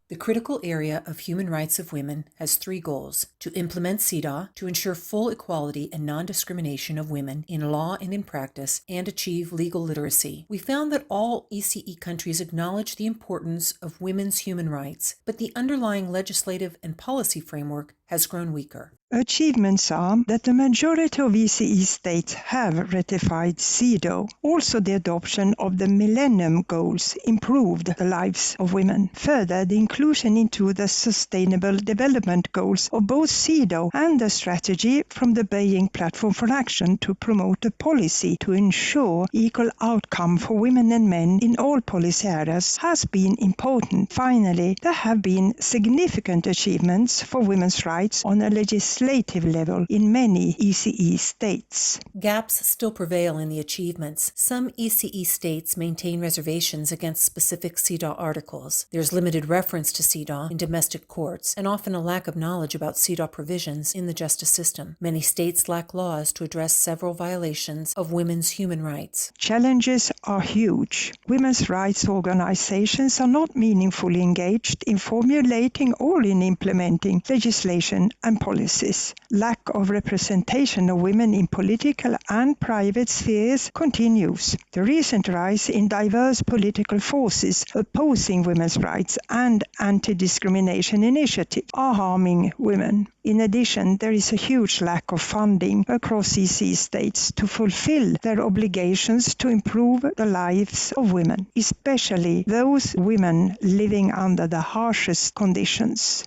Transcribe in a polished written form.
The critical area of human rights of women has three goals: to implement CEDAW, to ensure full equality and non-discrimination of women in law and in practice, and achieve legal literacy. We found that all ECE countries acknowledge the importance of women's human rights, but the underlying legislative and policy framework has grown weaker. Achievements are that the majority of ECE states have ratified CEDAW. Also, the adoption of the Millennium Goals improved the lives of women. Further, the inclusion into the Sustainable Development Goals of both CEDAW and the strategy from the Beijing Platform for Action to promote a policy to ensure equal outcome for women and men in all policy areas has been important. Finally, there have been significant achievements for women's rights on a legislative level in many ECE states. Gaps still prevail in the achievements. Some ECE states maintain reservations against specific CEDAW articles. There's limited reference to CEDAW in domestic courts, and often a lack of knowledge about CEDAW provisions in the justice system. Many states lack laws to address several violations of women's human rights. Challenges are huge. Women's rights organizations are not meaningfully engaged in formulating or in implementing legislation and policies. Lack of representation of women in political and private spheres continues. The recent rise in diverse political forces opposing women's rights and anti-discrimination initiatives are harming women. In addition, there is a huge lack of funding across ECE states to fulfill their obligations to improve the lives of women, especially those women living under the harshest conditions.